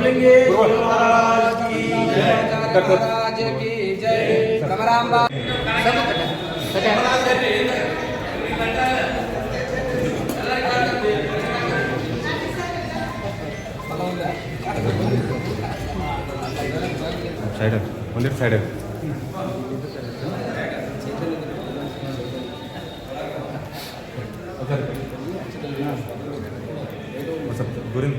बोलेंगे महाराज की जय। भ्रमरांबा ಸೈಡ್ ಒಂದಿಟ್ಟು ಸೈಡ್ ಗುರಿ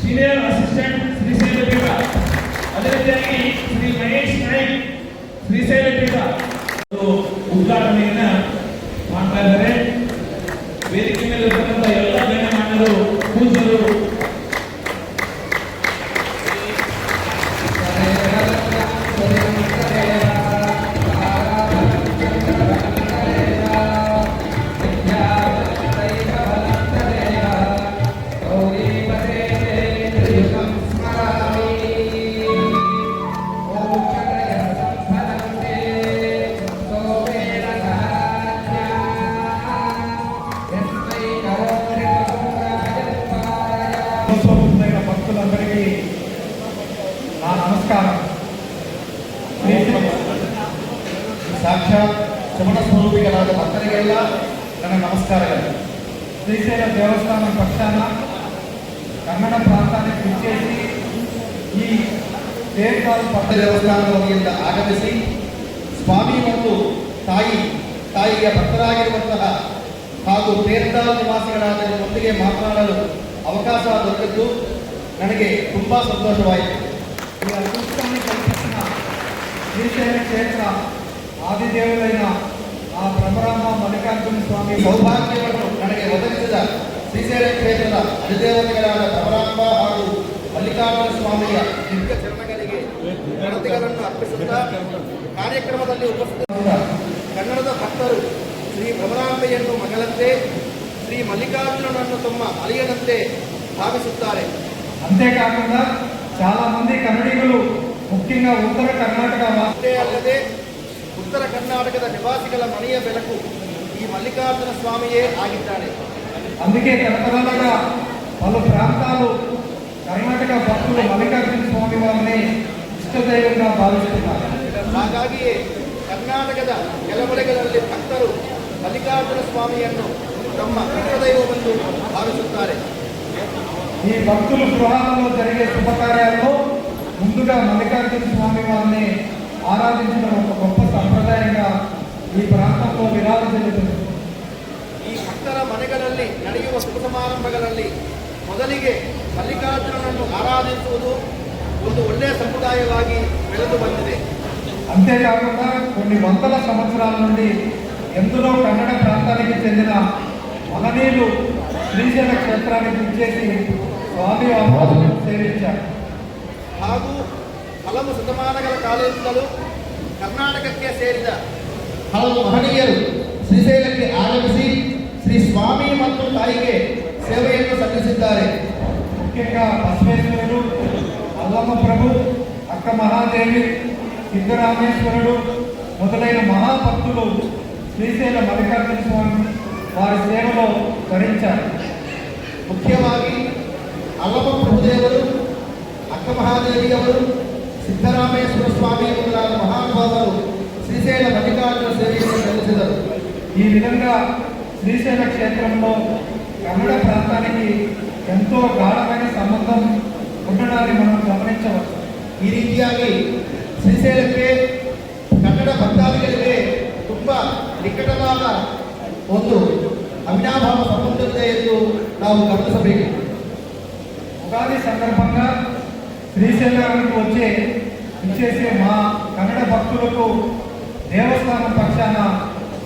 ಸೀನಿಯರ್ ಅಸಿಸ್ಟೆಂಟ್ ಶ್ರೀಶೈಲ ಪೀಠ, ಅದೇ ರೀತಿಯಾಗಿ ಶ್ರೀ ಮಹೇಶ್ ನಾಯ್ಕ್ ಶ್ರೀಶೈಲ ಪೀಠ ಉದ್ಘಾಟನೆಯನ್ನ ಮಾಡ್ತಾ ಇದ್ದಾರೆ. ವೇದಿಕೆ ಮೇಲೆ ಇರ್ತಕ್ಕಂಥ ಎಲ್ಲ ಗಣ್ಯಮಾನ್ಯರು, ಪೂಜ್ಯರು, భక్తులందరికీ నా నమస్కారం. సాక్షాత్ శమణ స్వరూపికరాದ ಭಕ್ತರಿಗೆಲ್ಲ ನನ್ನ ನಮಸ್ಕಾರಗಳು. శ్రీశైల దేవస్థానం పక్షాన కన్నడ ప్రాంతానికి విచ్చేసి ఈ ದೇವಸ್ಥಾನ ಪಟ್ಟ ದೇವಸ್ಥಾನದಿಂದ ಆಗಮಿಸಿ ಸ್ವಾಮಿ ಮತ್ತು ತಾಯಿಯ ಭಕ್ತರಾಗಿರುವಂತಹ ಹಾಗೂ ಪೇರ್ದಾಲ್ ನಿವಾಸಿಗಳಾದ ಒಟ್ಟಿಗೆ ಮಾತನಾಡಲು ಅವಕಾಶ ದೊರೆತಿದ್ದು ನನಗೆ ತುಂಬ ಸಂತೋಷವಾಯಿತು. ಈ ಅದೃಷ್ಟವನ್ನು ಕಲ್ಪಿಸಿದ ಶ್ರೀಶೈಲ ಕ್ಷೇತ್ರ ಆದಿದೇವರೈನ ಆ ಭ್ರಮರಾಂಬ ಮಲ್ಲಿಕಾರ್ಜುನ ಸ್ವಾಮಿ ಸೌಭಾಗ್ಯವನ್ನು ನನಗೆ ಒದಗಿಸಿದ ಶ್ರೀಶೈಲ ಕ್ಷೇತ್ರದ ಅಧಿದೇವತೆಗಳಾದ ಭ್ರಮರಾಂಬ ಹಾಗೂ ಮಲ್ಲಿಕಾರ್ಜುನ ಸ್ವಾಮಿಯ ದಿವ್ಯ ಚರಣಗಳಿಗೆ ಗಣತಿಗಳನ್ನು ಅರ್ಪಿಸುತ್ತಾ ಕಾರ್ಯಕ್ರಮದಲ್ಲಿ ಉಪಸ್ಥಿತರಾದ ಕನ್ನಡದ ಭಕ್ತರು ಶ್ರೀ ಭ್ರಮರಾಂಬೆಯನ್ನು ಮಗಳಂತೆ, ಶ್ರೀ ಮಲ್ಲಿಕಾರ್ಜುನನನ್ನು ತಮ್ಮ ಅಳಿಯನಂತೆ భావిస్తున్నారు. అంతేకాకుండా చాలా మంది కన్నడిగులు ముఖ్యంగా ఉత్తర కర్ణాటక వాస్తే అల్లదే ఉత్తర కర్ణాటకದ నివాసిಗಳ ಮನೆಯ ಬೆಳಕು ఈ మల్లికార్జున స్వామియే ಆಗಿದ್ದಾರೆ. అందుకే తరతరాలుగా పలు ప్రాంతాలు కర్ణాటక భక్తులు మల్లికార్జున స్వామి వారిని ಇಷ್ಟದೈವಂగా ಭಾವಿಸುತ್ತಾರೆ. ಹಾಗಾಗಿ ಕರ್ನಾಟಕದ ಕೆಲವೊಲೆಗಳಲ್ಲಿ ಭಕ್ತರು ಮಲ್ಲಿಕಾರ್ಜುನ ಸ್ವಾಮಿಯನ್ನು ತಮ್ಮ ಇಷ್ಟದೈವವೆಂದು ಭಾವಿಸುತ್ತಾರೆ. ఈ భక్తులు గృహాలలో జరిగే శుభకార్యాల్లో ముందుగా మల్లికార్జున స్వామి వారిని ఆరాధించడం ఒక గొప్ప సంప్రదాయంగా ఈ ప్రాంతంలో విరాజిల్లుతుంది. ఈ భక్ತರ ಮನೆಗಳಲ್ಲಿ ನಡೆಯುವ ಶುಭ ಸಮಾರಂಭಗಳಲ್ಲಿ ಮೊದಲಿಗೆ ಮಲ್ಲಿಕಾರ್ಜುನನನ್ನು ಆರಾಧಿಸುವುದು ಒಂದು ಒಳ್ಳೆಯ ಸಂಪ್ರದಾಯವಾಗಿ ಬೆಳೆದು ಬಂದಿದೆ. అంతేకాకుండా కొన్ని వందల సంవత్సరాల నుండి ఎందులో కన్నడ ప్రాంతానికి చెందిన మహనీయులు శ్రీశైల క్షేత్రానికి విచ్చేసి స్వామి వారిని ಸೇವಿಸಿದ್ದಾರೆ. ಹಾಗೂ ಹಲವು ಶತಮಾನಗಳ ಕಾಲದಿಂದಲೂ ಕರ್ನಾಟಕಕ್ಕೆ ಸೇರಿದ ಹಲವು ಮಹನೀಯರು ಶ್ರೀಶೈಲಕ್ಕೆ ಆಗಮಿಸಿ ಶ್ರೀ ಸ್ವಾಮಿ ಮತ್ತು ತಾಯಿಗೆ ಸೇವೆಯನ್ನು ಸಲ್ಲಿಸಿದ್ದಾರೆ. ಮುಖ್యంగా ಬಸವೇಶ್ವರರು, ಅಲ್ಲಮ್ಮ ಪ್ರಭು, ಅಕ್ಕ ಮಹಾದೇವಿ, ಸಿದ್ದರಾಮೇಶ್ವರರು మొదలైన మహాభక్తులు శ్రీశైల మల్లికార్జున స్వామి వారి సేవలో ధరించారు. ముఖ్యವಾಗಿ ಅಲ್ಲಮ ಪ್ರಭುದೇವರು, ಅಕ್ಕ ಮಹಾದೇವಿಯವರು, ಸಿದ್ದರಾಮೇಶ್ವರ ಸ್ವಾಮಿ ಮೊದಲಾದ ಮಹಾನುಭಾವರು శ్రీశైల మల్లికార్జున సేవಯನ್ನು సಲ್ಲಿಸಿದರು. ఈ విధంగా శ్రీశైల క్షేత్రంలో కన్నడ ప్రాంతానికి ఎంతో గాఢమైన సంబంధం ఉండడాన్ని మనం గమనించవచ్చు. ಈ ರೀತಿಯಾಗಿ ಶ್ರೀಶೈಲಕ್ಕೆ ಕನ್ನಡ ಭಕ್ತಾದಿಗಳಿಗೆ ತುಂಬ ನಿಕಟವಾದ ಒಂದು ಅವಿನಾಭಾವ ಸಂಬಂಧವಿದೆ ಎಂದು ನಾವು ಗಮನಿಸಬೇಕು. ఉగాది సందర్భంగా శ్రీశైలానికి వచ్చే ఇచ్చేసే మా కన్నడ భక్తులకు దేవస్థానం పక్షాన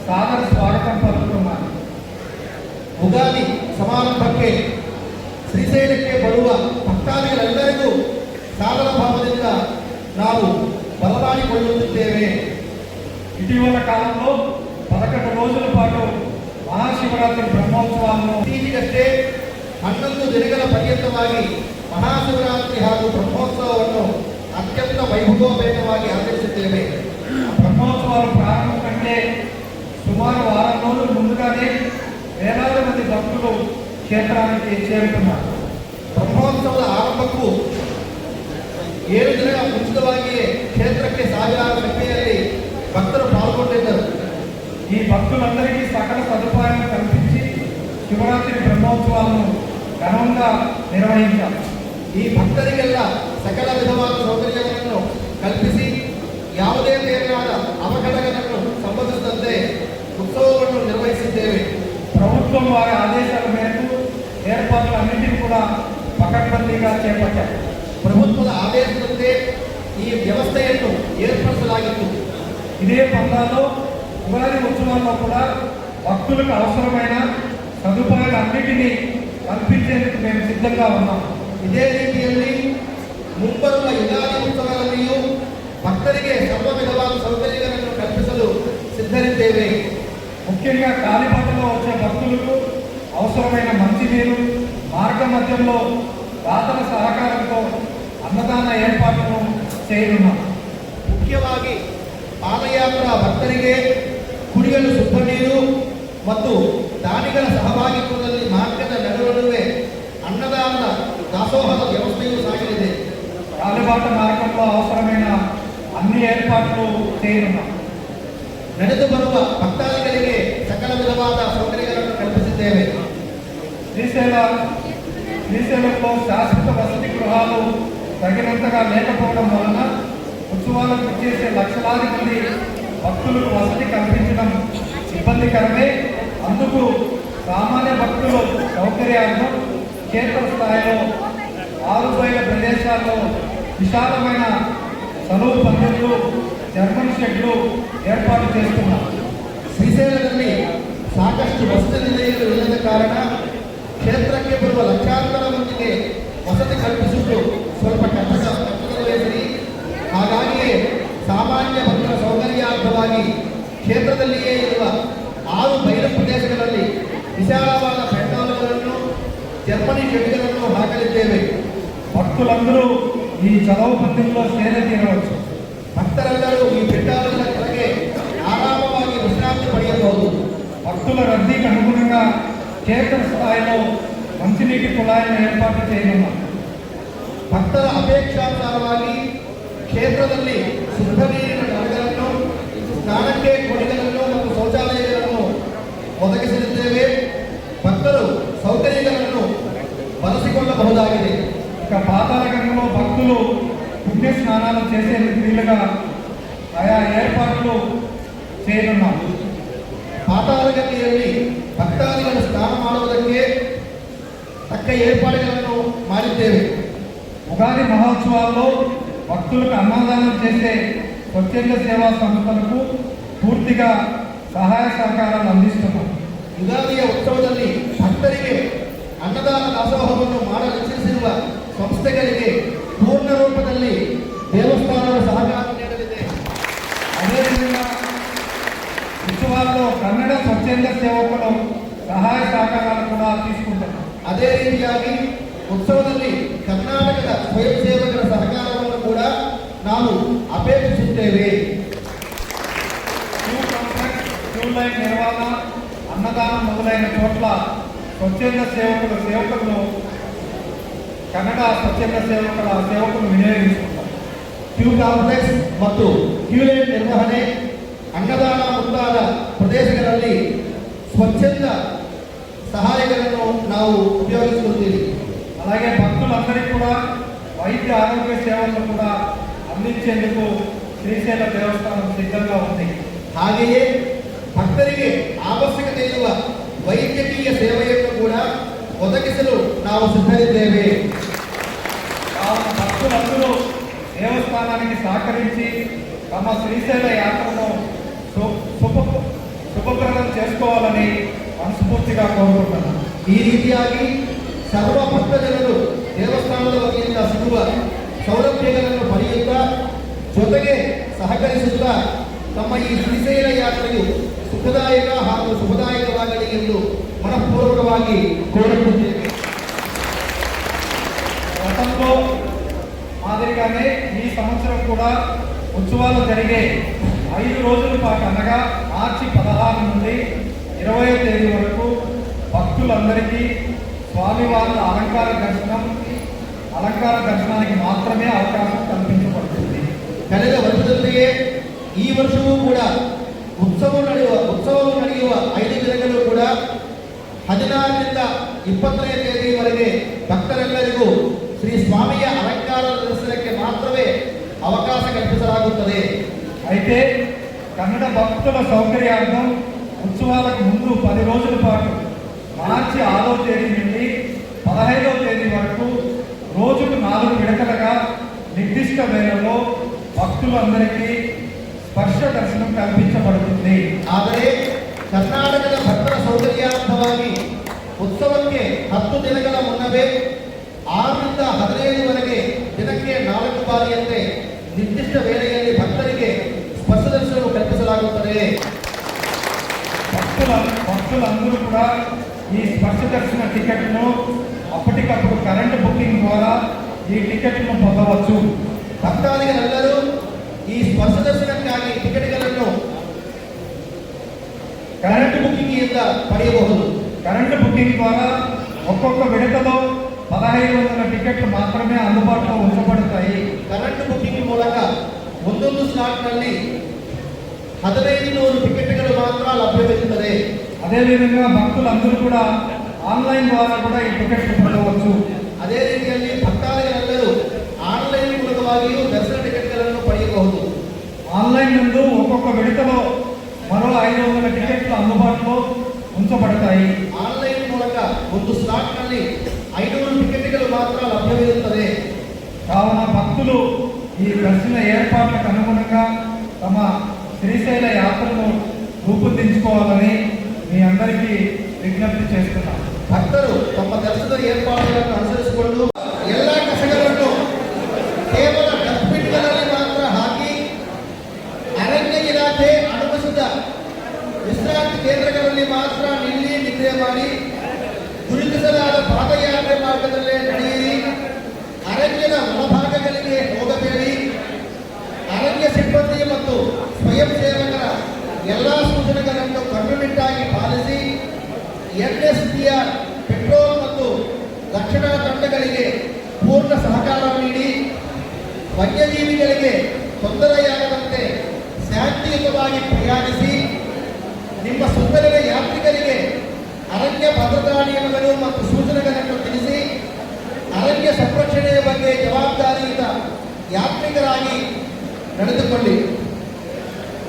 సాదర స్వాగతం పలుకుతున్నాను. ಉಗಾದಿ ಸಮಾರಂಭಕ್ಕೆ ಶ್ರೀಶೈಲಕ್ಕೆ ಬರುವ ಭಕ್ತಾದಿಗಳೆಲ್ಲರಿಗೂ ಸಾದರ ಭಾವದಿಂದ ನಾವು ಬರಮಾಡಿಕೊಳ್ಳುತ್ತಿದ್ದೇವೆ. ఇటీవల కాలంలో 11 రోజుల పాటు మహాశివరాత్రి బ్రహ్మోత్సవాలను ಇತ್ತೀಚೆಗಷ್ಟೇ 11 ದಿನಗಳ ಪರ್ಯಂತವಾಗಿ ಮಹಾಶಿವರಾತ್ರಿ ಹಾಗೂ ಬ್ರಹ್ಮೋತ್ಸವವನ್ನು ಅತ್ಯಂತ ವೈಭವೋಪೇತವಾಗಿ ಆಚರಿಸುತ್ತೇವೆ. బ్రహ్మోత్సవాలు ప్రారంభం కంటే సుమారు వారం రోజుల ముందుగానే వేలాది మంది భక్తులు క్షేత్రానికి చేరుతున్నారు. ಬ್ರಹ್ಮೋತ್ಸವದ ಆರಂಭಕ್ಕೂ 7 ದಿನಗಳ ಮುಂಚಿತವಾಗಿಯೇ ಕ್ಷೇತ್ರಕ್ಕೆ ಸಾವಿರಾರು ಸಂಖ್ಯೆಯಲ್ಲಿ ಭಕ್ತರು ಪಾಲ್ಗೊಂಡಿದ್ದರು. ఈ భక్తులందరికీ సకల సదుపాయాలు కల్పించి శివరాత్రి బ్రహ్మోత్సవాలను ఘనంగా నిర్వహించారు. ಈ ಭಕ್ತರಿಗೆಲ್ಲ ಸಕಲ ವಿಧವಾದ ಸೌಕರ್ಯಗಳನ್ನು ಕಲ್ಪಿಸಿ ಯಾವುದೇ ಬೇರೆಯಾದ ಅವಘಡಗಳನ್ನು ಸಂಬಂಧಿಸಿದಂತೆ ಉತ್ಸವವನ್ನು ನಿರ್ವಹಿಸಿದ್ದೇವೆ. ప్రభుత్వం వారి ఆదేశాల మేరకు ఏర్పాట్లన్నింటినీ కూడా పకడ్బందీగా చేపట్టారు. ప్రభుత్ವದ ಆದೇಶದಂತೆ ಈ ವ್ಯವಸ್ಥೆಯನ್ನು ಏರ್ಪಡಿಸಲಾಗಿತ್ತು. ఇదే పందాలో ఉగాది ఉత్సవాల్లో కూడా భక్తులకు అవసరమైన సదుపాయాలన్నిటినీ కల్పించేందుకు మేము సిద్ధంగా ఉన్నాం. ಇದೇ ರೀತಿಯಲ್ಲಿ ಮುಂಬರುವ ಯುಗಾದಿ ಉತ್ಸವದಲ್ಲಿಯೂ ಭಕ್ತರಿಗೆ ಸರ್ವ ವಿಧವಾದ ಸೌಕರ್ಯಗಳನ್ನು ಕಲ್ಪಿಸಲು ಸಿದ್ಧರಿದ್ದೇವೆ. ముఖ్యంగా కాలిబాటలో వచ్చే భక్తులకు అవసరమైన మంచినీరు, మార్గ మధ్యంలో దాతల సహకారంతో అన్నదాన ఏర్పాట్లను చేయనున్నాం. ಮುಖ್ಯವಾಗಿ ಪಾದಯಾತ್ರಾ ಭಕ್ತರಿಗೆ ಕುಡಿಯಲು ಶುದ್ಧ ನೀರು ಮತ್ತು ದಾನಿಗಳ ಸಹಭಾಗಿತ್ವದಲ್ಲಿ ಮಾರ್ಗದ ನಡುವೆ ಅನ್ನದಾನದ ದಾಸೋಹದ ವ್ಯವಸ್ಥೆಯೂ ಸಾಗಲಿದೆ. కాలిబాట మార్గంలో అవసరమైన అన్ని ఏర్పాట్లు చేయనున్నాం. ನಡೆದು ಬರುವ ಭಕ್ತಾದಿಗಳಿಗೆ ಸಕಲ ವಿಧವಾದ ಸೌಕರ್ಯಗಳನ್ನು ಕಲ್ಪಿಸಿದ್ದೇವೆ. శ్రీశైలంలో శాశ్వత వసతి గృహాలు తగినంతగా లేకపోవడం వలన ఉత్సవాలకు వచ్చేసే లక్షలాది మంది భక్తులకు వసతి కల్పించడం ఇబ్బందికరమే. అందుకు సామాన్య భక్తులు సౌకర్యాలను క్షేత్ర స్థాయిలో 6 బయల ప్రదేశాల్లో విశాలమైన చలువు పందిళ్లు, జర్మన్ షెడ్లు ఏర్పాటు చేస్తున్నారు. ಶ್ರೀಶೈಲದಲ್ಲಿ ಸಾಕಷ್ಟು ವಸತಿ ನಿಲಯಗಳು ಇಲ್ಲದ ಕಾರಣ ಕ್ಷೇತ್ರಕ್ಕೆ ಬರುವ ಲಕ್ಷಾಂತರ ಮಂದಿಗೆ ವಸತಿ ಕಲ್ಪಿಸುವುದು ಸ್ವಲ್ಪ ಕಷ್ಟಕರವೇ ಸರಿ. ಹಾಗಾಗಿಯೇ ಸಾಮಾನ್ಯ ಭಕ್ತರ ಸೌಕರ್ಯಾರ್ಥವಾಗಿ ಕ್ಷೇತ್ರದಲ್ಲಿಯೇ ಇರುವ 6 ಬಯಲು ಪ್ರದೇಶಗಳಲ್ಲಿ ವಿಶಾಲವಾದ ಪೆಂಡಾಲುಗಳನ್ನು, ಜರ್ಮನಿ ಶೆಡ್ಗಳನ್ನು ಹಾಕಲಿದ್ದೇವೆ. భక్తులందరూ ఈ చలువు పందిల్లో సేద తీరవచ్చు. ಭಕ್ತರೆಲ್ಲರೂ ಈ ಪೆಂಡಾಲುಗಳ ಕೆಳಗೆ ಆರಾಮವಾಗಿ ವಿಶ್ರಾಂತಿ ಪಡೆಯಬಹುದು. భక్తుల రద్దీకి అనుగుణంగా క్షేత్ర స్థాయిలో మంచినీటి కుళాయిలను ఏర్పాటు చేయనున్నాం. ಭಕ್ತರ ಅಪೇಕ್ಷಾನುಸಾರವಾಗಿ ಕ್ಷೇತ್ರದಲ್ಲಿ ಶುದ್ಧ ನೀರಿನ ನಳಗಳನ್ನು, ಸ್ನಾನಕ್ಕೆ ಕೊಡಿಗಳನ್ನು ಮತ್ತು ಶೌಚಾಲಯಗಳನ್ನು ಒದಗಿಸಲಿದ್ದೇವೆ. ಭಕ್ತರು ಸೌಕರ್ಯಗಳನ್ನು ಬಳಸಿಕೊಳ್ಳಬಹುದಾಗಿದೆ. ఇక పాతాళగంగలో భక్తులు పుణ్య స్నానాలు చేసేందుకు వీలుగా ఆయా ఏర్పాట్లు చేయనున్నాం. ಪಾತಾಳಗಂಗೆಯಲ್ಲಿ ಭಕ್ತಾದಿಗಳು ಸ್ನಾನ ಮಾಡುವುದಕ್ಕೆ ತಕ್ಕ ಏರ್ಪಾಡುಗಳನ್ನು ಮಾಡಿದ್ದೇವೆ. ఉగాది మహోత్సవాల్లో భక్తులకు అన్నదానం చేసే స్వచ్ఛంద సేవా సంస్థలకు పూర్తిగా సహాయ సహకారాలు అందిస్తున్నాం. ಯುಗಾದಿಯ ಉತ್ಸವದಲ್ಲಿ ಭಕ್ತರಿಗೆ ಅನ್ನದಾನ ದಾಸೋಹವನ್ನು ಮಾಡಲಿಚ್ಛಿಸಿರುವ ಸಂಸ್ಥೆಗಳಿಗೆ ಪೂರ್ಣ ರೂಪದಲ್ಲಿ ದೇವಸ್ಥಾನದ ಸಹಕಾರ ನೀಡಲಿದೆ. అదేవిధంగా ఉత్సవాల్లో కన్నడ స్వచ్ఛంద సేవకులు సహాయ సహకారాలు కూడా తీసుకుంటున్నాం. ಅದೇ ರೀತಿಯಾಗಿ ಉತ್ಸವದಲ್ಲಿ ಕರ್ನಾಟಕದ ಸ್ವಯಂ ಸೇವಕರ ಸಹಕಾರವನ್ನು ಕೂಡ ನಾವು ಅಪೇಕ್ಷಿಸುತ್ತೇವೆ. క్యూ కాంప్లెక్స్, క్యూ లైన్ నిర్వహణ, అన్నదానం మొదలైన చోట్ల స్వచ్ఛంద సేవకులను కన్నడ స్వచ్ఛంద సేవకులు వినియోగించుకుంటారు. ಕ್ಯೂ ಕಾಂಪ್ಲೆಕ್ಸ್ ಮತ್ತು ಕ್ಯೂ ಲೈನ್ ನಿರ್ವಹಣೆ, ಅನ್ನದಾನ ಮುಂತಾದ ಪ್ರದೇಶಗಳಲ್ಲಿ ಸ್ವಚ್ಛಂದ ಸಹಾಯಕರನ್ನು ನಾವು ಉಪಯೋಗಿಸುತ್ತೀವಿ. అలాగే భక్తులందరికీ కూడా వైద్య ఆరోగ్య సేవలను కూడా అందించేందుకు శ్రీశైల దేవస్థానం సిద్ధంగా ఉంది. ಹಾಗೆಯೇ ಭಕ್ತರಿಗೆ ಅವಶ್ಯಕತೆ ಇರುವ ವೈದ್ಯಕೀಯ ಸೇವೆಯನ್ನು ಕೂಡ ಒದಗಿಸಲು ನಾವು ಸಿದ್ಧರಿದ್ದೇವೆ. కావున భక్తులందరూ దేవస్థానానికి సహకరించి తమ శ్రీశైల యాత్రను ಶುಭಪ್ರದಂ చేసుకోవాలని ಮನಸ್ಫೂರ್ತಿగా ಕೋರುకుంటున్నాను. ಈ ರೀತಿಯಾಗಿ ಸರ್ವ ಭಕ್ತ ಜನರು ದೇವಸ್ಥಾನದ ವತಿಯಿಂದ ಸಿಗುವ ಸೌಲಭ್ಯಗಳನ್ನು ಪಡೆಯುತ್ತಾ ಜೊತೆಗೆ ಸಹಕರಿಸುತ್ತಾ ತಮ್ಮ ಈ ಶ್ರೀಶೈಲ ಯಾತ್ರೆಯು ಸುಖದಾಯಕ ಹಾಗೂ ಶುಭದಾಯಕವಾಗಲಿ ಎಂದು మనఃపూర్వకವಾಗಿ కోరుకుంటున్నాను. గతంలో మాదిరిగానే ఈ సంవత్సరం కూడా ఉత్సవాలు జరిగే 5 రోజుల పాటు అనగా మార్చి 16 నుండి 20వ తేదీ వరకు భక్తులందరికీ స్వామివారి అలంకార దర్శనానికి మాత్రమే అవకాశం కల్పించబడుతుంది. ಕಳೆದ ವರ್ಷದಂತೆಯೇ ಈ ವರ್ಷವೂ ಕೂಡ ಉತ್ಸವ ನಡೆಯುವ 5 ದಿನಗಳು ಕೂಡ 16ರಿಂದ 20ನೇ ತೇದಿಯವರೆಗೆ ಭಕ್ತರೆಲ್ಲರಿಗೂ ಶ್ರೀ ಸ್ವಾಮಿಯ ಅಲಂಕಾರ ದರ್ಶನಕ್ಕೆ ಮಾತ್ರವೇ అవకాశ కల్పించలాగుತ್ತದೆ. అయితే కన్నడ భక్తుల సౌకర్యార్థం ఉత్సవాలకు ముందు 10 రోజుల పాటు మార్చి 6వ తేదీ నుండి 15వ తేదీ వరకు రోజుకు 4 విడతలుగా నిర్దిష్ట వేళలో భక్తులందరికీ స్పర్శ దర్శనం కల్పించబడుతుంది. ಆದರೆ ಕರ್ನಾಟಕದ ಭಕ್ತರ ಸೌಕರ್ಯಾರ್ಥವಾಗಿ ಉತ್ಸವಕ್ಕೆ 10 ದಿನಗಳ ಮುನ್ನವೇ 6ರಿಂದ 15ವರೆಗೆ ದಿನಕ್ಕೆ 4 ಬಾರಿಯಂತೆ ನಿರ್ದಿಷ್ಟ ವೇಳೆಯಲ್ಲಿ ಭಕ್ತರಿಗೆ ಸ್ಪರ್ಶ ದರ್ಶನ ಕಲ್ಪಿಸಲಾಗುತ್ತದೆ. భక్తులందరూ కూడా ఈ స్పర్శ దర్శన టికెట్ను అప్పటికప్పుడు కరెంట్ బుకింగ్ ద్వారా ఈ టికెట్ను పొందవచ్చు. ಭಕ್ತಾದಿಗಳೆಲ್ಲರೂ ಈ ಸ್ಪರ್ಶ ದರ್ಶನಕ್ಕಾಗಿ ಟಿಕೆಟ್ಗಳನ್ನು ಕರೆಂಟ್ ಬುಕಿಂಗ್ನಿಂದ ಪಡೆಯಬಹುದು. కరెంట్ బుకింగ్ ద్వారా ఒక్కొక్క విడతలో 1500 టికెట్లు మాత్రమే అందుబాటులో ఉంచబడతాయి. ಕರೆಂಟ್ ಬುಕಿಂಗ್ ಮೂಲಕ ಒಂದೊಂದು ಸ್ಲಾಟ್ನಲ್ಲಿ 1500 ಟಿಕೆಟ್ಗಳು ಮಾತ್ರ ಲಭ್ಯವಿರುತ್ತದೆ. అదేవిధంగా భక్తులందరూ కూడా ఆన్లైన్ ద్వారా కూడా ఈ టికెట్లు పొందవచ్చు. ಅದೇ ರೀತಿಯಲ್ಲಿ ಭಕ್ತಾದಿಗಳೆಲ್ಲರೂ ಆನ್ಲೈನ್ ಮೂಲಕವಾಗಿಯೂ ದರ್ಶನ ಟಿಕೆಟ್ಗಳನ್ನು ಪಡೆಯಬಹುದು. ఆన్లైన్ నందు ఒక్కొక్క విడతలో మరో 500 టికెట్లు అందుబాటులో ఉంచబడతాయి. ಆನ್ಲೈನ್ ಮೂಲಕ ಒಂದು ಸ್ಲಾಟ್ನಲ್ಲಿ 500 ಟಿಕೆಟ್ಗಳು ಮಾತ್ರ ಲಭ್ಯವಿರುತ್ತದೆ. కావున భక్తులు ఈ దర్శన ఏర్పాట్లకు అనుగుణంగా తమ శ్రీశైల యాత్రను రూపొందించుకోవాలని మీ అందరికీ విజ్ఞప్తి చేస్తున్నాను. ಭಕ್ತರು ತಮ್ಮ ದರ್ಶನದ ಏರ್ಪಾಡುಗಳನ್ನು ಅನುಸರಿಸಿಕೊಂಡು ಎಲ್ಲ ಕಸಗಳನ್ನು ಕೇವಲ ಡಸ್ಟ್ಬಿನ್ಗಳಲ್ಲಿ ಮಾತ್ರ ಹಾಕಿ ಅರಣ್ಯ ಇಲಾಖೆ ಅನುಮತಿಸಿದ ವಿಶ್ರಾಂತಿ ಕೇಂದ್ರಗಳಲ್ಲಿ ಮಾತ್ರ ನಿದ್ರೆ ಮಾಡಿ ಗುರುತಿಸಲಾದ ಪಾದಯಾತ್ರೆ ಮಾರ್ಗದಲ್ಲೇ ನಡೆಯಿರಿ. ಅರಣ್ಯದ ಒಳಭಾಗಗಳಿಗೆ ಹೋಗಬೇಡಿ. ಅರಣ್ಯ ಸಿಬ್ಬಂದಿ ಮತ್ತು ಸ್ವಯಂ ಸೇವಕರ ಎಲ್ಲ ಸೂಚನೆಗಳನ್ನು ಕಟ್ಟುನಿಟ್ಟಾಗಿ ಪಾಲಿಸಿ NSPR ಪೆಟ್ರೋಲ್ ಮತ್ತು ರಕ್ಷಣಾ ತಂಡಗಳಿಗೆ ಪೂರ್ಣ ಸಹಕಾರ ನೀಡಿ ವನ್ಯಜೀವಿಗಳಿಗೆ ತೊಂದರೆಯಾಗದಂತೆ ಶಾಂತಿಯುತವಾಗಿ ಪ್ರಯಾಣಿಸಿ. ನಿಮ್ಮ ಸುತ್ತಲಿನ ಯಾತ್ರಿಕರಿಗೆ ಅರಣ್ಯ ಭದ್ರತಾ ನಿಯಮಗಳು ಮತ್ತು ಸೂಚನೆಗಳನ್ನು ತಿಳಿಸಿ ಅರಣ್ಯ ಸಂರಕ್ಷಣೆಯ ಬಗ್ಗೆ ಜವಾಬ್ದಾರಿಯುತ ಯಾತ್ರಿಕರಾಗಿ ನಡೆದುಕೊಳ್ಳಿ.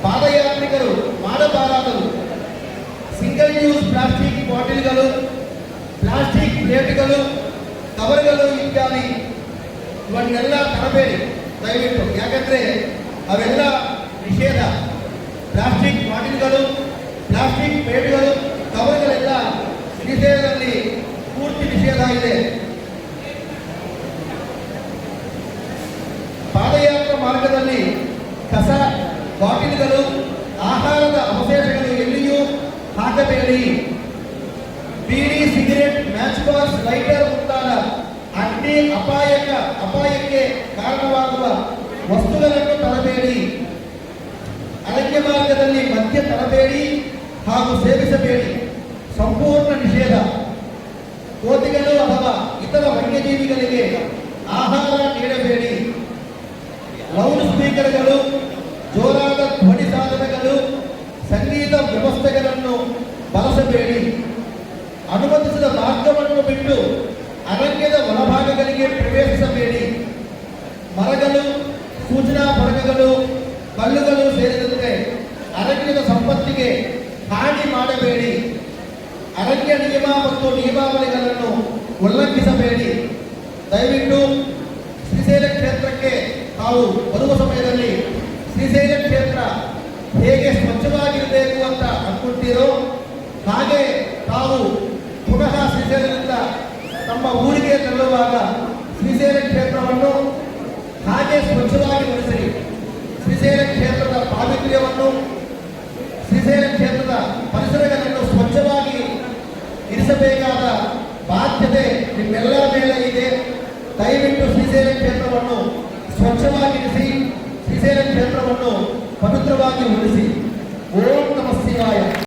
ಪಾದಯಾತ್ರಿಕರು ಮಾಡಬಾರದು ಸಿಂಗಲ್ ಯೂಸ್ ಪ್ಲಾಸ್ಟಿಕ್ ಬಾಟಲ್ಗಳು, ಪ್ಲಾಸ್ಟಿಕ್ ಪ್ಲೇಟ್ಗಳು, ಕವರ್ಗಳು ಇತ್ಯಾದಿ ಇವನ್ನೆಲ್ಲ ತರಬೇಡಿ ದಯವಿಟ್ಟು. ಯಾಕಂದರೆ ಅವೆಲ್ಲ ನಿಷೇಧ. ಪ್ಲಾಸ್ಟಿಕ್ ಬಾಟಲ್ಗಳು, ಪ್ಲಾಸ್ಟಿಕ್ ಪ್ಲೇಟ್ಗಳು, ಕವರ್ಗಳೆಲ್ಲ ಶ್ರೀಶೈಲದಲ್ಲಿ ಪೂರ್ತಿ ನಿಷೇಧ ಇದೆ. ಪಾದಯಾತ್ರಾ ಮಾರ್ಗದಲ್ಲಿ ಕಸ, ಬಾಟಲ್ಗಳು, ಆಹಾರದ ಅವಶೇಷಗಳು ಎಲ್ಲಿಯೂ ಹಾಕಬೇಡಿ. ಬೀಡಿ, ಸಿಗರೆಟ್, ಮ್ಯಾಚ್ ಬಾಕ್ಸ್, ಲೈಟರ್ ಮುಂತಾದ ಅಗ್ನಿ ಅಪಾಯಕ್ಕೆ ಕಾರಣವಾಗುವ ವಸ್ತುಗಳನ್ನು ತರಬೇಡಿ. ಅರಣ್ಯ ಮಾರ್ಗದಲ್ಲಿ ಮದ್ಯ ತರಬೇಡಿ ಹಾಗೂ ಸೇವಿಸಬೇಡಿ, ಸಂಪೂರ್ಣ ನಿಷೇಧ. ಕೋತಿಗಳು ಅಥವಾ ಇತರ ವನ್ಯಜೀವಿಗಳಿಗೆ ಆಹಾರ ನೀಡಬೇಡಿ. ಲೌಡ್ ಸ್ಪೀಕರ್ಗಳು, ಜೋರಾದ ಧ್ವನಿ ಸಾಧನಗಳು, ಸಂಗೀತ ವ್ಯವಸ್ಥೆಗಳನ್ನು ಬಳಸಬೇಡಿ. ಅನುಮತಿಸಿದ ಮಾರ್ಗವನ್ನು ಬಿಟ್ಟು ಅರಣ್ಯದ ಒಳಭಾಗಗಳಿಗೆ ಪ್ರವೇಶಿಸಬೇಡಿ. ಮರಗಳು, ಸೂಚನಾ ಫಲಕಗಳು, ಕಲ್ಲುಗಳು ಸೇರಿದಂತೆ ಅರಣ್ಯದ ಸಂಪತ್ತಿಗೆ ಹಾನಿ ಮಾಡಬೇಡಿ. ಅರಣ್ಯ ನಿಯಮ ಮತ್ತು ನಿಯಮಾವಳಿಗಳನ್ನು ಉಲ್ಲಂಘಿಸಬೇಡಿ. ದಯವಿಟ್ಟು ಶ್ರೀಶೈಲ ಕ್ಷೇತ್ರಕ್ಕೆ ತಾವು ಬರುವ ಸಮಯದಲ್ಲಿ ಶ್ರೀಶೈಲ ಕ್ಷೇತ್ರ ಹೇಗೆ ಸ್ವಚ್ಛವಾಗಿರಬೇಕು ಅಂತ ಅನ್ಕೊಳ್ತೀರೋ ಹಾಗೆ ತಾವು ಪುನಃ ಶ್ರೀಶೈಲದಿಂದ ತಮ್ಮ ಊರಿಗೆ ತೆರಳುವಾಗ ಶ್ರೀಶೈಲ ಕ್ಷೇತ್ರವನ್ನು ಹಾಗೆ ಸ್ವಚ್ಛವಾಗಿ ಉಳಿಸಿ ಶ್ರೀಶೈಲ ಕ್ಷೇತ್ರದ ಪಾವಿತ್ರ್ಯವನ್ನು ಶ್ರೀಶೈಲ ಕ್ಷೇತ್ರದ ಪರಿಸರಗಳನ್ನು ಸ್ವಚ್ಛವಾಗಿ ಇರಿಸಬೇಕಾದ ಬಾಧ್ಯತೆ ನಿಮ್ಮೆಲ್ಲ ಮೇಲೆ ಇದೆ. ದಯವಿಟ್ಟು ಶ್ರೀಶೈಲ ಕ್ಷೇತ್ರವನ್ನು ಸ್ವಚ್ಛವಾಗಿರಿಸಿ ಶ್ರೀಶೈಲ ಕ್ಷೇತ್ರವನ್ನು ಪವಿತ್ರವಾಗಿ ಉಳಿಸಿ. ಓಂ ನಮಃ ಶಿವಾಯ.